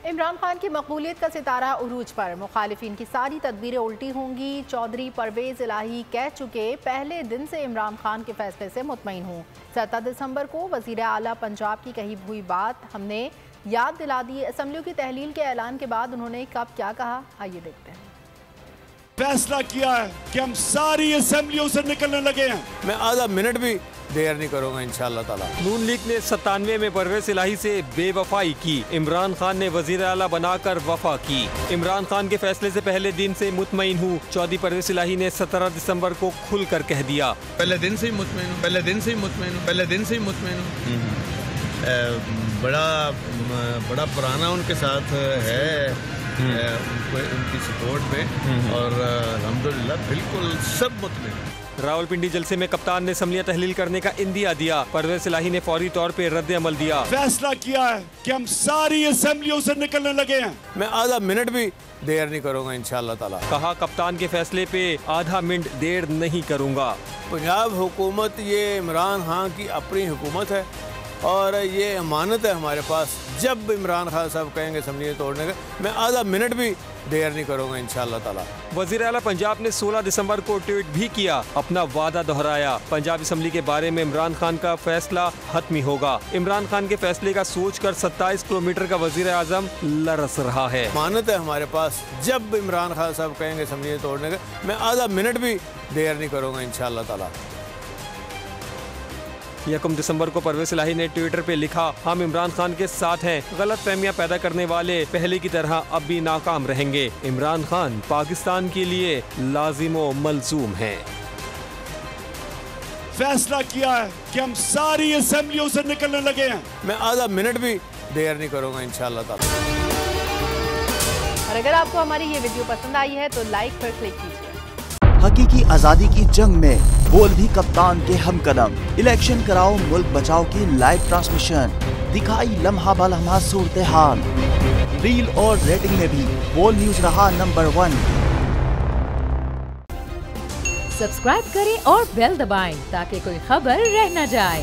इमरान खान की मकबूलियत का सितारा उरूज पर, मुखालिफिन की सारी तदबीरें उल्टी होंगी। चौधरी परवेज इलाही कह चुके, पहले दिन से इमरान खान के फैसले से मुतमईन हूँ। 7 दिसंबर को वजीर आला पंजाब की कही हुई बात हमने याद दिला दी। असम्बलियों की तहलील के ऐलान के बाद उन्होंने कब क्या कहा, आइए देखते हैं। फैसला किया है कि हम सारी असेंबलियों से निकलने लगे हैं। मैं आधा मिनट भी देर नहीं करूंगा इंशाअल्लाह ताला। नून लीग ने 97 में परवेज इलाही से बेवफाई की। इमरान खान ने वजीर आला बनाकर वफा की। इमरान खान के फैसले से पहले दिन से मुतमईन हूँ। चौधरी परवेज इलाही ने 17 दिसंबर को खुलकर कह दिया, पहले दिन से ही मुतमईन हूँ, पहले दिन से ही मुतमईन हूँ, पहले दिन से ही मुतमईन हूँ। बड़ा पुराना उनके साथ है, उनकी सपोर्ट में, और अल्हम्दुलिल्लाह बिल्कुल सब मुतमईन। रावलपिंडी जलसे में कप्तान ने असम्बलियां तहलील करने का इंदिया दिया। परवेज इलाही ने फौरी तौर पे रद्द अमल दिया। फैसला किया है कि हम सारी असेंबलियों से निकलने लगे हैं। मैं आधा मिनट भी देर नहीं करूंगा इंशाअल्लाह ताला। कहा, कप्तान के फैसले पे आधा मिनट देर नहीं करूंगा। पंजाब हुकूमत ये इमरान खान की अपनी हुकूमत है और ये अमानत है हमारे पास। जब इमरान खान साहब कहेंगे असम्बली तोड़ने का, मैं आधा मिनट भी देर नहीं करूंगा इंशाअल्लाह ताला। वज़ीर आला पंजाब ने 16 दिसंबर को ट्वीट भी किया, अपना वादा दोहराया। पंजाब असम्बली के बारे में इमरान खान का फैसला हतमी होगा। इमरान खान के फैसले का सोचकर 27 किलोमीटर का वज़ीर आज़म लरस रहा है। अमानत है हमारे पास। जब इमरान खान साहब कहेंगे असम्बली तोड़ने का, मैं आधा मिनट भी देर नहीं करूंगा इंशाअल्लाह ताला। 1 दिसंबर को परवेज इलाही ने ट्विटर पे लिखा, हम इमरान खान के साथ हैं। गलत फहमियाँ पैदा करने वाले पहले की तरह अब भी नाकाम रहेंगे। इमरान खान पाकिस्तान के लिए लाजिम व मलजूम हैं। फैसला किया है कि हम सारी असेंबलियों से निकलने लगे हैं। मैं आधा मिनट भी देर नहीं करूंगा इंशाअल्लाह ताला। और अगर आपको हमारी ये वीडियो पसंद आई है तो लाइक पर क्लिक कीजिए। हकीकी आजादी की जंग में बोल भी कप्तान के हमकदम। इलेक्शन कराओ मुल्क बचाओ की लाइव ट्रांसमिशन, दिखाई लम्हा ब लम्हा सूरत हाल। रील और रेटिंग में भी बोल न्यूज रहा नंबर 1। सब्सक्राइब करें और बेल दबाएं ताकि कोई खबर रह न जाए।